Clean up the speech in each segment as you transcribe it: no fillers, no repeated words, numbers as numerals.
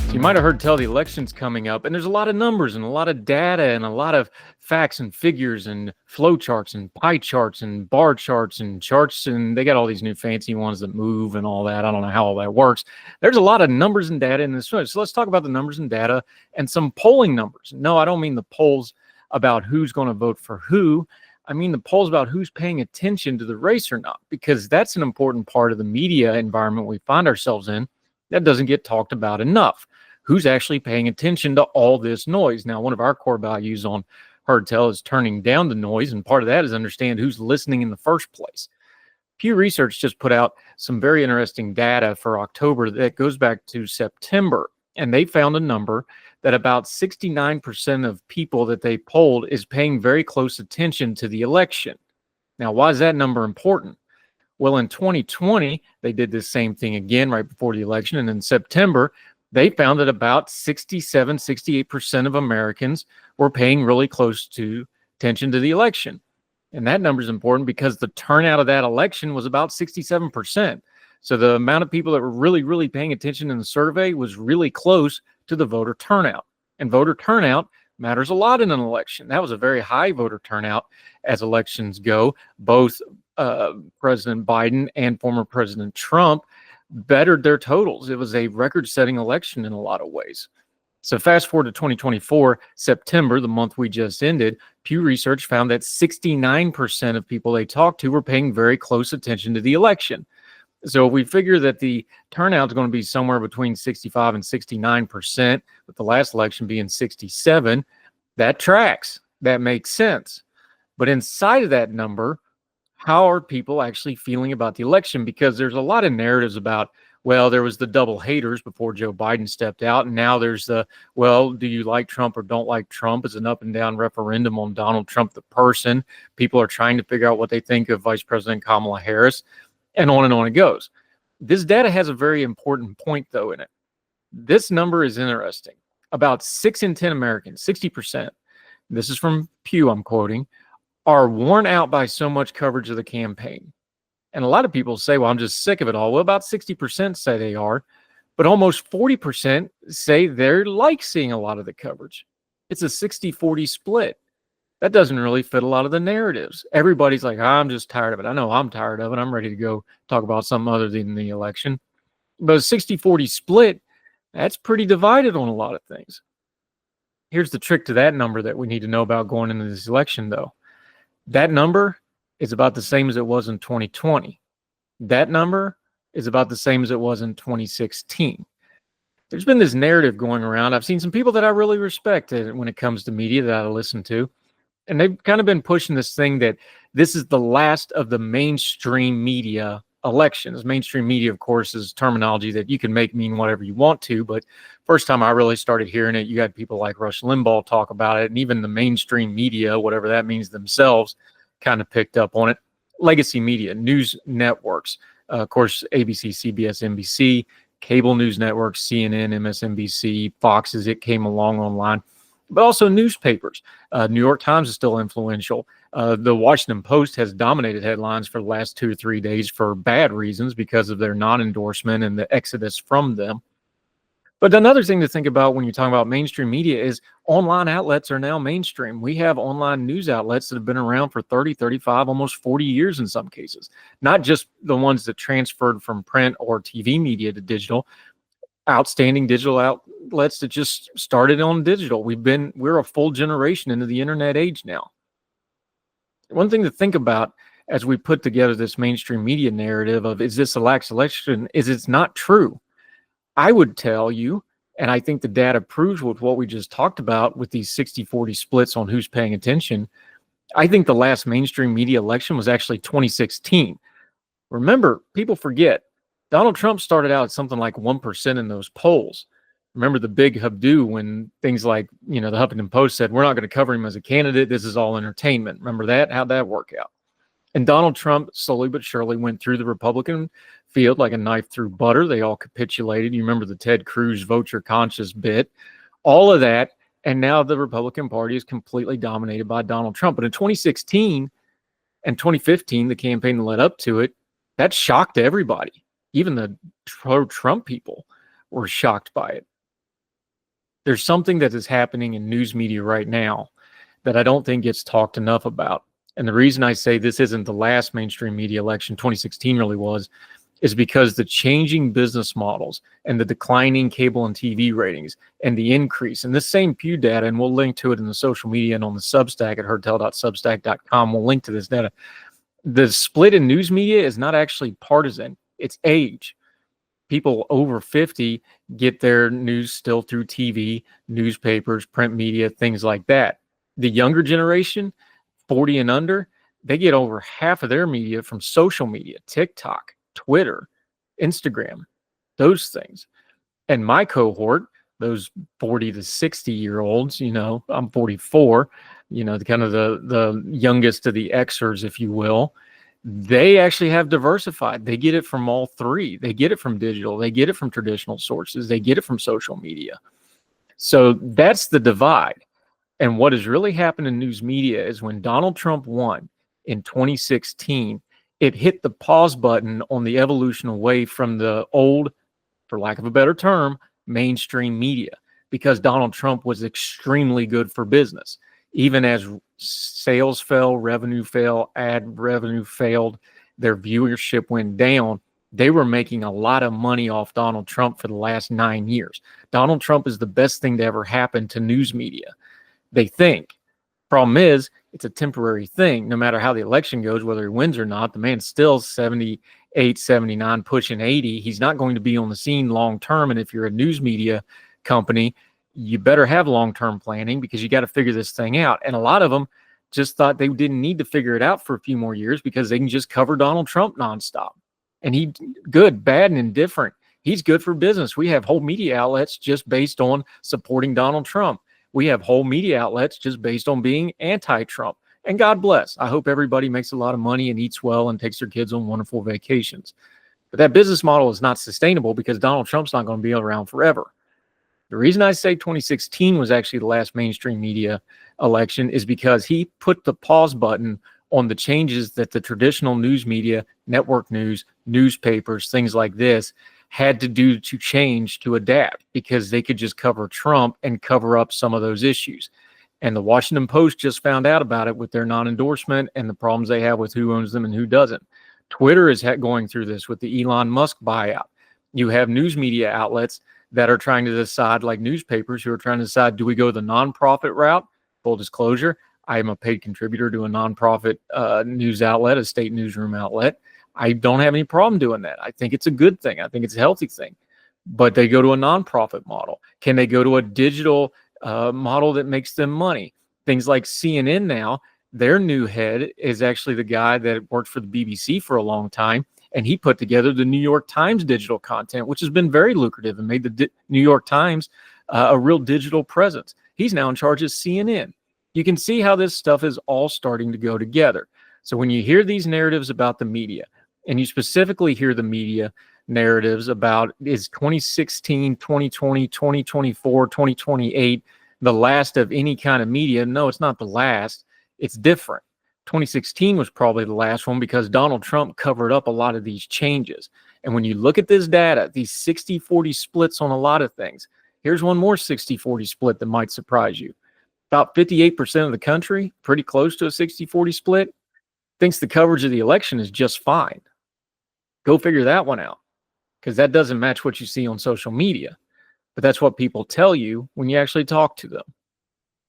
So you might have heard tell the election's coming up, and there's a lot of numbers and a lot of data and a lot of facts and figures and flow charts and pie charts and bar charts and charts, and they got all these new fancy ones that move and all that. I don't know how all that works. There's a lot of numbers and data in this. So let's talk about the numbers and data and some polling numbers. No, I don't mean the polls about who's going to vote for who. I mean the polls about who's paying attention to the race or not, because that's an important part of the media environment we find ourselves in that doesn't get talked about enough. Who's actually paying attention to all this noise? Now, one of our core values on Heard Tell is turning down the noise, and part of that is understand who's listening in the first place. Pew Research just put out some very interesting data for October that goes back to September, and they found a number that about 69% of people that they polled is paying very close attention to the election. Now, why is that number important? Well, in 2020, they did the same thing again right before the election, and in September, they found that about 68% of Americans were paying really close attention to the election. And that number is important because the turnout of that election was about 67%. So the amount of people that were really paying attention in the survey was really close to the voter turnout. And voter turnout matters a lot in an election. That was a very high voter turnout as elections go. Both President Biden and former President Trump bettered their totals. It was a record-setting election in a lot of ways. So fast forward to 2024, September, the month we just ended, Pew Research found that 69% of people they talked to were paying very close attention to the election. So if we figure that the turnout is going to be somewhere between 65 and 69%, with the last election being 67, that tracks. That makes sense. But inside of that number, how are people actually feeling about the election? Because there's a lot of narratives about, well, there was the double haters before Joe Biden stepped out. And now there's the, well, do you like Trump or don't like Trump? It's an up and down referendum on Donald Trump, the person. People are trying to figure out what they think of Vice President Kamala Harris, and on it goes. This data has a very important point, though, in it. This number is interesting. About 6 in 10 Americans, 60%, this is from Pew I'm quoting, are worn out by so much coverage of the campaign. And a lot of people say, well, I'm just sick of it all. Well, about 60% say they are, but almost 40% say they're like seeing a lot of the coverage. It's a 60-40 split. That doesn't really fit a lot of the narratives. Everybody's like, I'm just tired of it. I know I'm tired of it. I'm ready to go talk about something other than the election. But a 60-40 split, that's pretty divided on a lot of things. Here's the trick to that number that we need to know about going into this election, though. That number is about the same as it was in 2020. That number is about the same as it was in 2016. There's been this narrative going around. I've seen some people that I really respect when it comes to media that I listen to, and they've kind of been pushing this thing that this is the last of the mainstream media elections. Mainstream media, of course, is terminology that you can make mean whatever you want to, but first time I really started hearing it, you had people like Rush Limbaugh talk about it, and even the mainstream media, whatever that means themselves, kind of picked up on it. Legacy media, news networks, of course, ABC, CBS, NBC, cable news networks, CNN, MSNBC, Fox as it came along online, but also newspapers. New York Times is still influential. The Washington Post has dominated headlines for the last 2 to 3 days for bad reasons because of their non-endorsement and the exodus from them. But another thing to think about when you're talking about mainstream media is online outlets are now mainstream. We have online news outlets that have been around for 30, 35, almost 40 years in some cases. Not just the ones that transferred from print or TV media to digital. Outstanding digital outlets that just started on digital. We're a full generation into the internet age now. One thing to think about as we put together this mainstream media narrative of, is this a lax election, is it's not true. I would tell you, and I think the data proves with what we just talked about with these 60-40 splits on who's paying attention, I think the last mainstream media election was actually 2016. Remember, people forget, Donald Trump started out at something like 1% in those polls. Remember the big habdoo when things like, the Huffington Post said, we're not going to cover him as a candidate. This is all entertainment. Remember that? How'd that work out? And Donald Trump slowly but surely went through the Republican field like a knife through butter. They all capitulated. You remember the Ted Cruz vote your conscience bit, all of that. And now the Republican Party is completely dominated by Donald Trump. But in 2016 and 2015, the campaign that led up to it, that shocked everybody. Even the pro-Trump people were shocked by it. There's something that is happening in news media right now that I don't think gets talked enough about. And the reason I say this isn't the last mainstream media election, 2016 really was, is because the changing business models and the declining cable and TV ratings and the increase in this same Pew data, and we'll link to it in the social media and on the Substack at herdtell.substack.com. We'll link to this data. The split in news media is not actually partisan, it's age. People over 50 get their news still through TV, newspapers, print media, things like that. The younger generation, 40 and under, they get over half of their media from social media, TikTok, Twitter, Instagram, those things. And my cohort, those 40 to 60-year-olds, I'm 44, the kind of the youngest of the Xers, if you will, they actually have diversified. They get it from all three. They get it from digital. They get it from traditional sources. They get it from social media. So that's the divide. And what has really happened in news media is when Donald Trump won in 2016, it hit the pause button on the evolution away from the old, for lack of a better term, mainstream media, because Donald Trump was extremely good for business. Even as sales fell, revenue fell, ad revenue failed, their viewership went down, they were making a lot of money off Donald Trump for the last 9 years. Donald Trump is the best thing to ever happen to news media. They think. Problem is, it's a temporary thing. No matter how the election goes, whether he wins or not, the man's still 78, 79, pushing 80. He's not going to be on the scene long term. And if you're a news media company, you better have long-term planning because you got to figure this thing out. And a lot of them just thought they didn't need to figure it out for a few more years because they can just cover Donald Trump nonstop. And he good, bad, and indifferent. He's good for business. We have whole media outlets just based on supporting Donald Trump. We have whole media outlets just based on being anti-Trump. And God bless. I hope everybody makes a lot of money and eats well and takes their kids on wonderful vacations. But that business model is not sustainable because Donald Trump's not going to be around forever. The reason I say 2016 was actually the last mainstream media election is because he put the pause button on the changes that the traditional news media, network news, newspapers, things like this had to do to change to adapt because they could just cover Trump and cover up some of those issues. And the Washington Post just found out about it with their non-endorsement and the problems they have with who owns them and who doesn't. Twitter is going through this with the Elon Musk buyout. You have news media outlets that are trying to decide, like newspapers who are trying to decide, do we go the nonprofit route? Full disclosure, I am a paid contributor to a nonprofit news outlet, a state newsroom outlet. I don't have any problem doing that. I think it's a good thing. I think it's a healthy thing. But they go to a nonprofit model. Can they go to a digital model that makes them money? Things like CNN now, their new head is actually the guy that worked for the BBC for a long time. And he put together the New York Times digital content, which has been very lucrative and made the New York Times a real digital presence. He's now in charge of CNN. You can see how this stuff is all starting to go together. So when you hear these narratives about the media, and you specifically hear the media narratives about is 2016, 2020, 2024, 2028 the last of any kind of media? No, it's not the last. It's different. 2016 was probably the last one because Donald Trump covered up a lot of these changes. And when you look at this data, these 60-40 splits on a lot of things, here's one more 60-40 split that might surprise you. About 58% of the country, pretty close to a 60-40 split, thinks the coverage of the election is just fine. Go figure that one out, because that doesn't match what you see on social media. But that's what people tell you when you actually talk to them.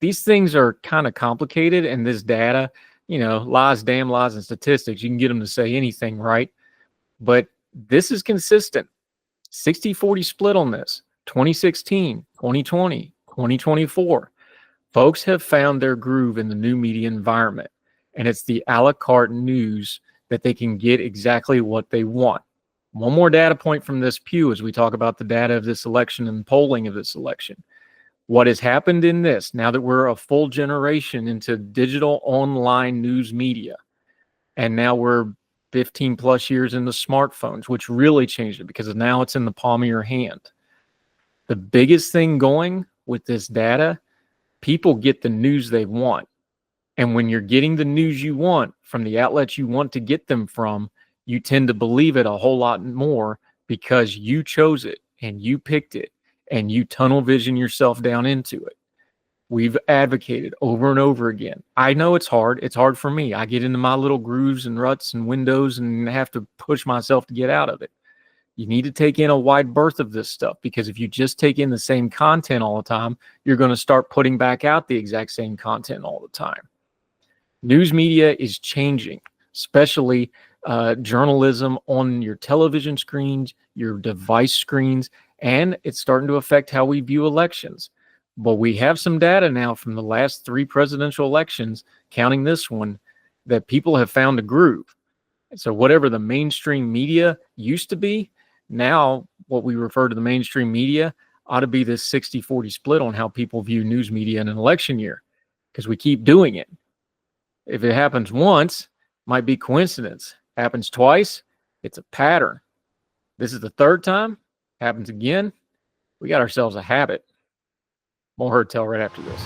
These things are kind of complicated, and this data, lies, damn lies, and statistics, you can get them to say anything, right? But this is consistent. 60-40 split on this. 2016, 2020, 2024. Folks have found their groove in the new media environment, and it's the a la carte news that they can get exactly what they want. One more data point from this Pew as we talk about the data of this election and polling of this election. What has happened in this, now that we're a full generation into digital online news media, and now we're 15 plus years into smartphones, which really changed it because now it's in the palm of your hand. The biggest thing going with this data, people get the news they want. And when you're getting the news you want from the outlets you want to get them from, you tend to believe it a whole lot more because you chose it and you picked it and you tunnel vision yourself down into it. We've advocated over and over again. I know it's hard. It's hard for me. I get into my little grooves and ruts and windows and have to push myself to get out of it. You need to take in a wide berth of this stuff, because if you just take in the same content all the time, you're going to start putting back out the exact same content all the time. News media is changing, especially journalism on your television screens, your device screens, and it's starting to affect how we view elections. But we have some data now from the last 3 presidential elections, counting this one, that people have found a groove. So whatever the mainstream media used to be, now what we refer to the mainstream media ought to be this 60-40 split on how people view news media in an election year, because we keep doing it. If it happens once, might be coincidence. Happens twice, it's a pattern. This is the 3rd time, happens again, we got ourselves a habit. More Heard Tell right after this.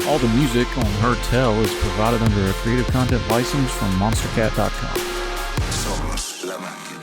All the music on Heard Tell is provided under a Creative Content license from monstercat.com. Somos la máquina.